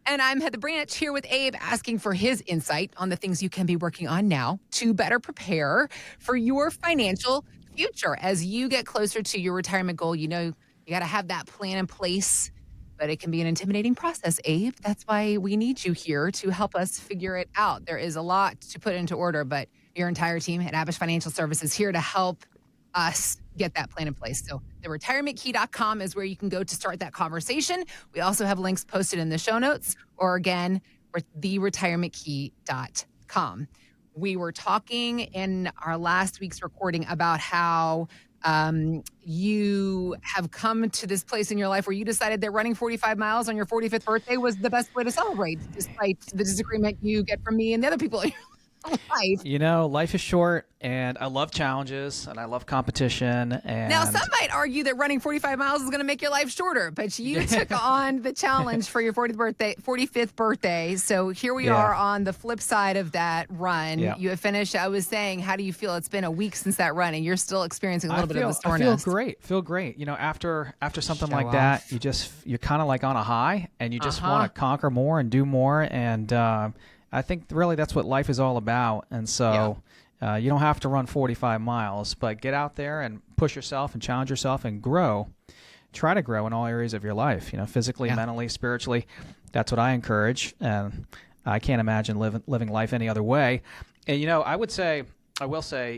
And I'm Heather Branch here with Abe asking for his insight on the things you can be working on now to better prepare for your financial future. As you get closer to your retirement goal, you know you got to have that plan in place, but it can be an intimidating process, Abe. That's why we need you here to help us figure it out. There is a lot to put into order, but your entire team at Abich Financial Services here to help us get that plan in place. So theretirementkey.com is where you can go to start that conversation. We also have links posted in the show notes, or again, theretirementkey.com. We were talking in our last week's recording about how you have come to this place in your life where you decided that running 45 miles on your 45th birthday was the best way to celebrate, despite the disagreement you get from me and the other people in your life. You know, life is short, and I love challenges, and I love competition. And now, some might argue that running 45 miles is going to make your life shorter, but you took on the challenge for your 45th birthday. So here we are on the flip side of that run. Yeah. You have finished. I was saying, how do you feel? It's been a week since that run, and you're still experiencing a little bit of the soreness. I feel great. You know, after something Show like off. that, you're kind of like on a high, and you just want to conquer more and do more. And I think really that's what life is all about. And so you don't have to run 45 miles, but get out there and push yourself and challenge yourself and grow. Try to grow in all areas of your life, you know, physically, mentally, spiritually. That's what I encourage. And I can't imagine living life any other way. And, you know, I will say,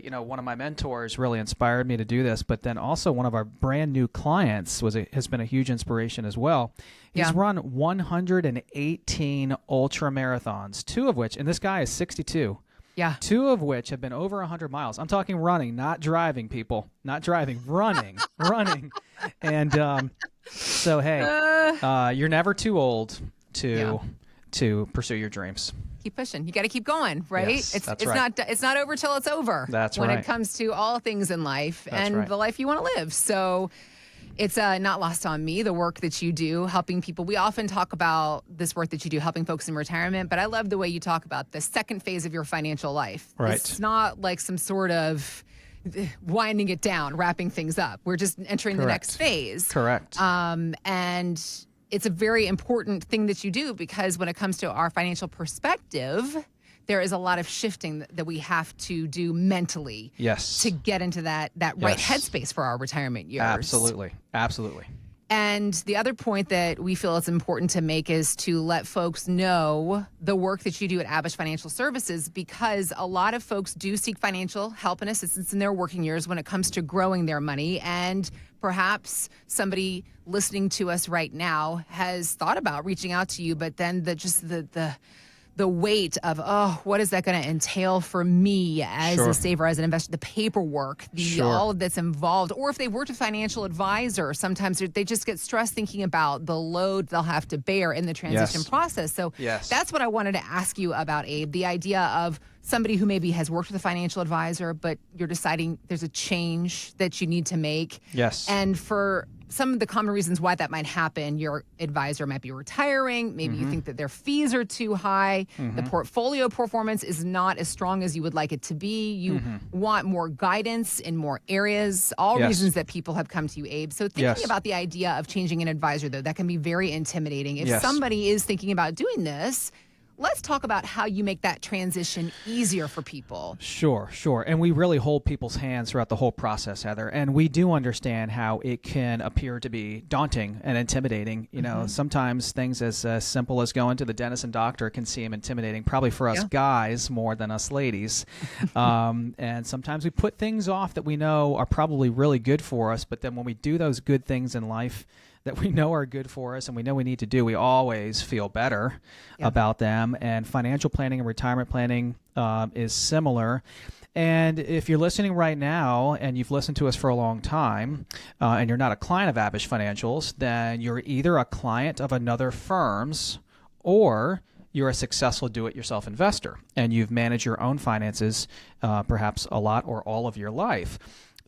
you know, one of my mentors really inspired me to do this, but then also one of our brand new clients has been a huge inspiration as well. He's run 118 ultra marathons, two of which, and this guy is 62. Yeah. Two of which have been over 100 miles. I'm talking running, not driving, people. Not driving, running, running. And so, hey, you're never too old to pursue your dreams. Keep pushing. You got to keep going, right? Yes, it's right. It's not over till it's over. That's when right. it comes to all things in life and right. the life you want to live. So it's not lost on me, the work that you do, helping people. We often talk about this work that you do, helping folks in retirement, but I love the way you talk about the second phase of your financial life. Right. It's not like some sort of winding it down, wrapping things up. We're just entering the next phase. Correct. And it's a very important thing that you do, because when it comes to our financial perspective, there is a lot of shifting that we have to do mentally to get into that right headspace for our retirement years. Absolutely. Absolutely. And the other point that we feel it's important to make is to let folks know the work that you do at Abich Financial Services, because a lot of folks do seek financial help and assistance in their working years when it comes to growing their money. And perhaps somebody listening to us right now has thought about reaching out to you, but then the weight of, what is that going to entail for me as a saver, as an investor, the paperwork, all of that's involved. Or if they worked with a financial advisor, sometimes they just get stressed thinking about the load they'll have to bear in the transition process. So that's what I wanted to ask you about, Abe, the idea of somebody who maybe has worked with a financial advisor, but you're deciding there's a change that you need to make. Yes. And for some of the common reasons why that might happen, your advisor might be retiring. Maybe you think that their fees are too high. The portfolio performance is not as strong as you would like it to be. You want more guidance in more areas, all reasons that people have come to you, Abe. So thinking about the idea of changing an advisor, though, that can be very intimidating. If somebody is thinking about doing this, let's talk about how you make that transition easier for people. Sure. And we really hold people's hands throughout the whole process, Heather. And we do understand how it can appear to be daunting and intimidating. You know, sometimes things as simple as going to the dentist and doctor can seem intimidating, probably for us guys more than us ladies. And sometimes we put things off that we know are probably really good for us. But then when we do those good things in life that we know are good for us and we know we need to do, we always feel better about them. And financial planning and retirement planning is similar. And if you're listening right now and you've listened to us for a long time and you're not a client of Abich Financials, then you're either a client of another firm's or you're a successful do-it-yourself investor and you've managed your own finances perhaps a lot or all of your life.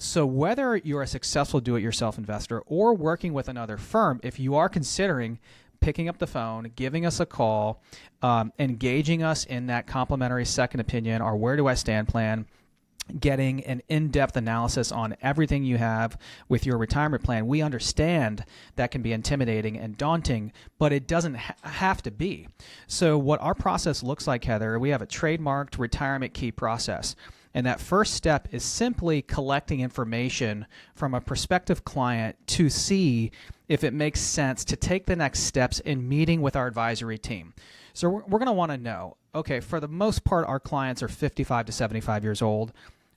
So whether you're a successful do-it-yourself investor or working with another firm, if you are considering picking up the phone, giving us a call, engaging us in that complimentary second opinion or where do I stand plan, getting an in-depth analysis on everything you have with your retirement plan. We understand that can be intimidating and daunting, but it doesn't have to be. So what our process looks like, Heather, we have a trademarked retirement key process. And that first step is simply collecting information from a prospective client to see if it makes sense to take the next steps in meeting with our advisory team. So we're going to want to know, okay, for the most part, our clients are 55 to 75 years old.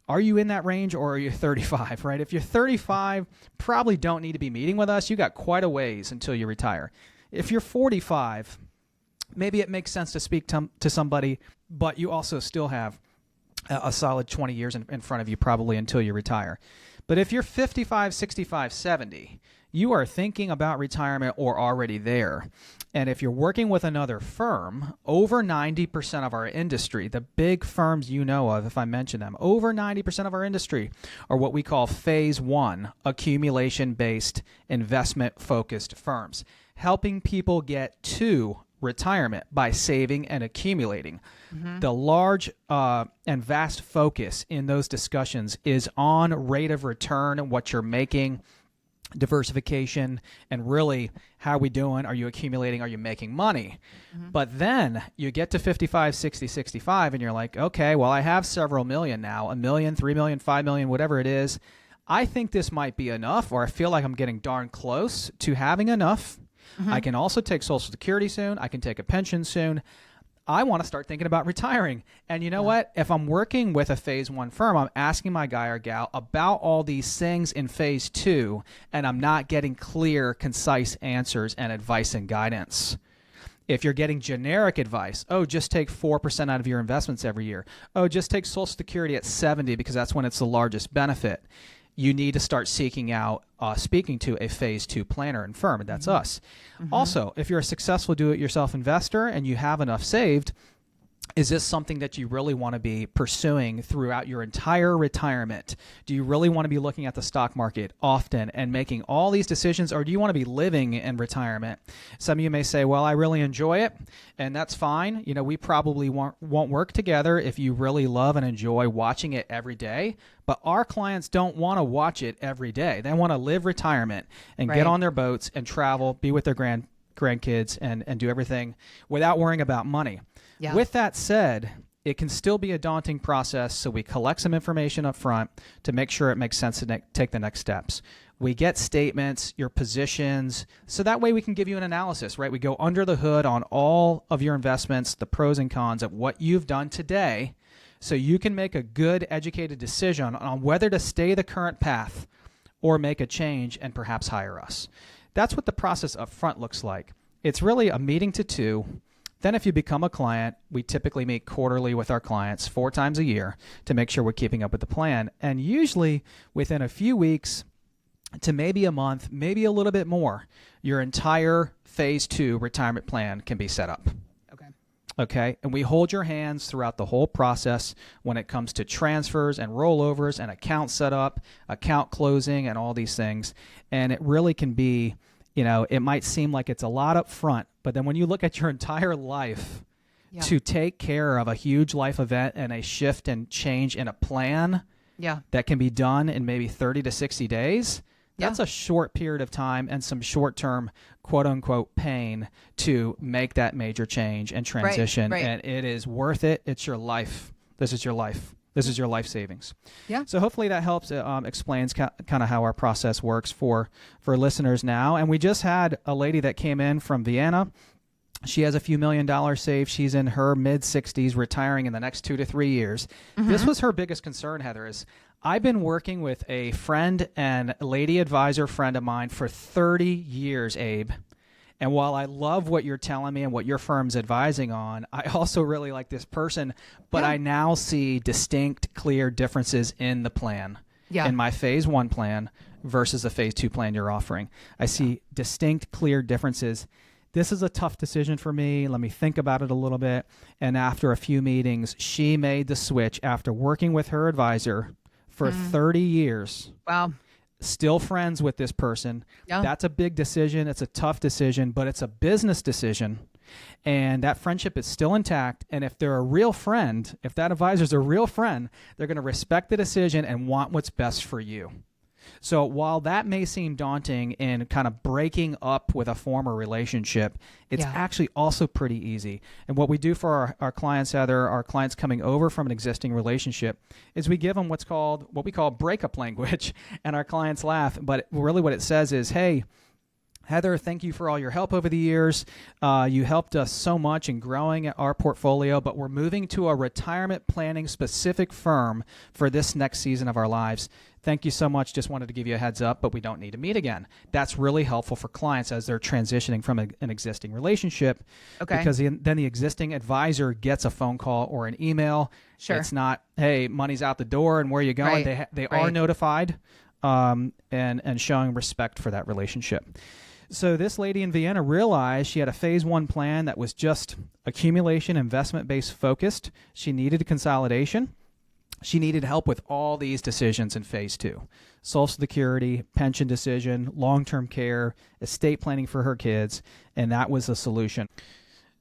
Are you in that range, or are you 35, right? If you're 35, probably don't need to be meeting with us. You got quite a ways until you retire. If you're 45, maybe it makes sense to speak to somebody, but you also still have a solid 20 years in front of you probably until you retire. But if you're 55, 65, 70, you are thinking about retirement or already there. And if you're working with another firm, over 90% of our industry, the big firms you know of, if I mention them, over 90% of our industry are what we call phase one, accumulation-based, investment-focused firms, helping people get to retirement by saving and accumulating. Mm-hmm. The large and vast focus in those discussions is on rate of return, what you're making, diversification, and really, how are we doing? Are you accumulating? Are you making money? Mm-hmm. But then you get to 55, 60, 65, and you're like, okay, well, I have several million now, $1 million, $3 million, $5 million, whatever it is. I think this might be enough, or I feel like I'm getting darn close to having enough. Mm-hmm. I can also take Social Security soon. I can take a pension soon. I want to start thinking about retiring. And you know what? If I'm working with a phase one firm, I'm asking my guy or gal about all these things in phase two, and I'm not getting clear, concise answers and advice and guidance. If you're getting generic advice, oh, just take 4% out of your investments every year. Oh, just take Social Security at 70 because that's when it's the largest benefit. You need to start seeking out, speaking to a phase two planner and firm, and that's mm-hmm. us. Mm-hmm. Also, if you're a successful do-it-yourself investor and you have enough saved, is this something that you really want to be pursuing throughout your entire retirement? Do you really want to be looking at the stock market often and making all these decisions, or do you want to be living in retirement? Some of you may say, well, I really enjoy it, and that's fine. You know, we probably won't work together if you really love and enjoy watching it every day, but our clients don't want to watch it every day. They want to live retirement and get on their boats and travel, be with their grandkids, and do everything without worrying about money. Yeah. With that said, it can still be a daunting process, so we collect some information up front to make sure it makes sense to take the next steps. We get statements, your positions, so that way we can give you an analysis, right? We go under the hood on all of your investments, the pros and cons of what you've done today, so you can make a good, educated decision on whether to stay the current path or make a change and perhaps hire us. That's what the process up front looks like. It's really a meeting to two. Then if you become a client, we typically meet quarterly with our clients 4 times a year to make sure we're keeping up with the plan. And usually within a few weeks to maybe a month, maybe a little bit more, your entire phase 2 retirement plan can be set up. Okay. And we hold your hands throughout the whole process when it comes to transfers and rollovers and account setup, account closing, and all these things. And it really can be, you know, it might seem like it's a lot up front, but then when you look at your entire life to take care of a huge life event and a shift and change in a plan that can be done in maybe 30 to 60 days, that's a short period of time and some short-term, quote-unquote, pain to make that major change and transition. Right. And it is worth it. It's your life. This is your life. This is your life savings. Yeah. So hopefully that helps. Explains kind of how our process works for listeners now. And we just had a lady that came in from Vienna. She has a few $1 million saved. She's in her mid-60s, retiring in the next 2 to 3 years. Mm-hmm. This was her biggest concern, Heather, is I've been working with a friend and lady advisor friend of mine for 30 years, Abe. And while I love what you're telling me and what your firm's advising on, I also really like this person, but I now see distinct, clear differences in the plan, in my phase 1 plan versus the phase 2 plan you're offering. I see distinct, clear differences. This is a tough decision for me. Let me think about it a little bit. And after a few meetings, she made the switch after working with her advisor for 30 years. Wow. Still friends with this person. Yeah. That's a big decision. It's a tough decision, but it's a business decision And that friendship is still intact. And if they're a real friend, if that advisor's a real friend, they're going to respect the decision and want what's best for you. So while that may seem daunting in kind of breaking up with a former relationship, it's actually also pretty easy. And what we do for our clients, Heather, our clients coming over from an existing relationship, is we give them what we call breakup language. And our clients laugh. But really what it says is, hey, Heather, thank you for all your help over the years. You helped us so much in growing our portfolio, but we're moving to a retirement planning specific firm for this next season of our lives. Thank you so much. Just wanted to give you a heads up, but we don't need to meet again. That's really helpful for clients as they're transitioning from an existing relationship. Okay. Because then the existing advisor gets a phone call or an email. Sure. It's not, hey, money's out the door and where are you going? Right. They are notified and showing respect for that relationship. So this lady in Vienna realized she had a phase 1 plan that was just accumulation, investment-based focused. She needed consolidation. She needed help with all these decisions in phase 2. Social Security, pension decision, long-term care, estate planning for her kids, and that was the solution.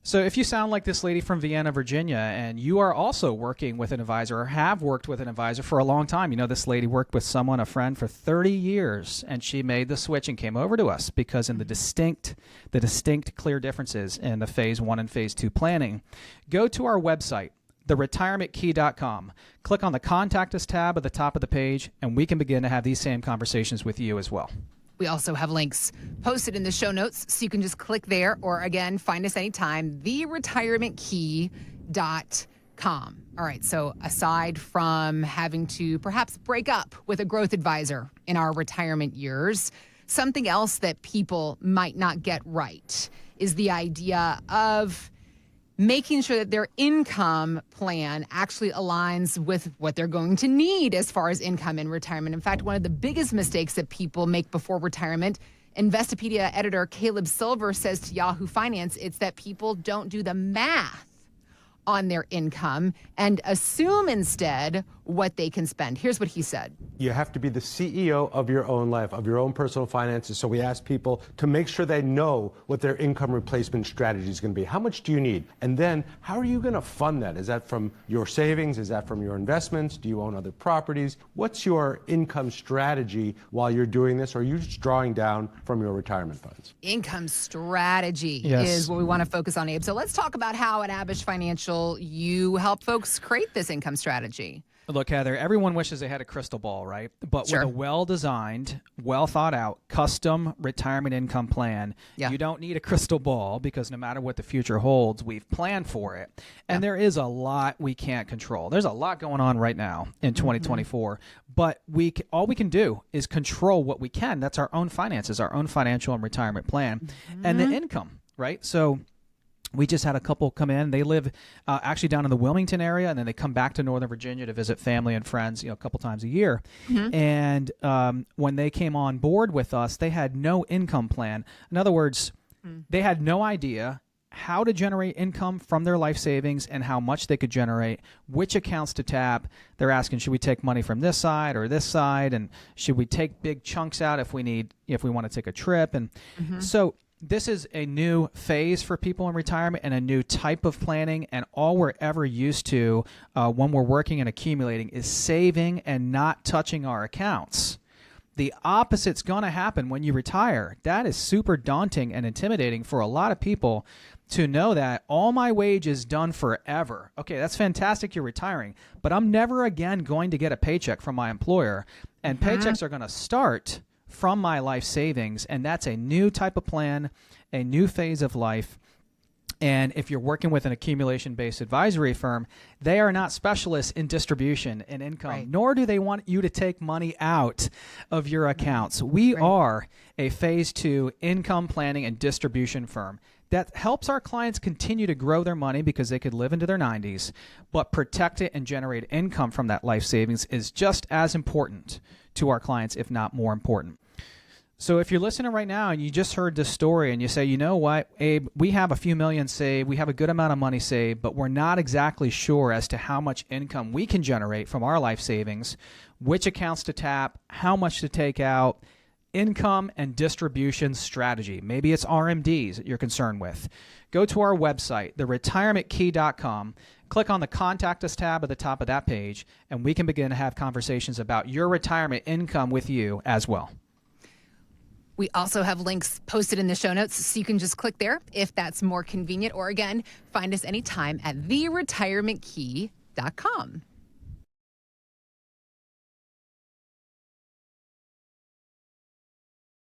So if you sound like this lady from Vienna, Virginia, and you are also working with an advisor or have worked with an advisor for a long time, this lady worked with someone, a friend, for 30 years, and she made the switch and came over to us because in the distinct clear differences in the phase 1 and phase 2 planning, go to our website, theretirementkey.com. Click on the Contact Us tab at the top of the page, and we can begin to have these same conversations with you as well. We also have links posted in the show notes, so you can just click there or, again, find us anytime, theretirementkey.com. All right, so aside from having to perhaps break up with a growth advisor in our retirement years, something else that people might not get right is the idea of making sure that their income plan actually aligns with what they're going to need as far as income in retirement. In fact, one of the biggest mistakes that people make before retirement, Investopedia editor Caleb Silver says to Yahoo Finance, it's that people don't do the math on their income and assume instead what they can spend. Here's what he said. You have to be the CEO of your own life, of your own personal finances. So we ask people to make sure they know what their income replacement strategy is going to be. How much do you need? And then how are you going to fund that? Is that from your savings? Is that from your investments? Do you own other properties? What's your income strategy while you're doing this? Or are you just drawing down from your retirement funds? Income strategy is what we want to focus on, Abe. So let's talk about how at Abich Financial you help folks create this income strategy. Look, Heather, everyone wishes they had a crystal ball, right? But with a well-designed, well-thought-out, custom retirement income plan, you don't need a crystal ball because no matter what the future holds, we've planned for it. And there is a lot we can't control. There's a lot going on right now in 2024. But all we can do is control what we can. That's our own finances, our own financial and retirement plan, and the income, right? So we just had a couple come in. They live actually down in the Wilmington area, and then they come back to Northern Virginia to visit family and friends, a couple times a year. And when they came on board with us, they had no income plan. In other words, they had no idea how to generate income from their life savings and how much they could generate, which accounts to tap. They're asking, should we take money from this side or this side? And should we take big chunks out if we want to take a trip? And so this is a new phase for people in retirement and a new type of planning, and all we're ever used to when we're working and accumulating is saving and not touching our accounts. The opposite's going to happen when you retire. That is super daunting and intimidating for a lot of people to know that all my wage is done forever. Okay, that's fantastic you're retiring, but I'm never again going to get a paycheck from my employer, and paychecks are going to start from my life savings, and that's a new type of plan, a new phase of life. And if you're working with an accumulation-based advisory firm, they are not specialists in distribution and income, nor do they want you to take money out of your accounts. We are a phase 2 income planning and distribution firm that helps our clients continue to grow their money because they could live into their 90s, but protect it and generate income from that life savings is just as important to our clients, if not more important. So if you're listening right now and you just heard this story and you say, you know what, Abe, we have a few million saved, we have a good amount of money saved, but we're not exactly sure as to how much income we can generate from our life savings, which accounts to tap, how much to take out, income and distribution strategy. Maybe it's RMDs that you're concerned with. Go to our website, theretirementkey.com, click on the Contact Us tab at the top of that page, and we can begin to have conversations about your retirement income with you as well. We also have links posted in the show notes, so you can just click there if that's more convenient. Or again, find us anytime at theretirementkey.com.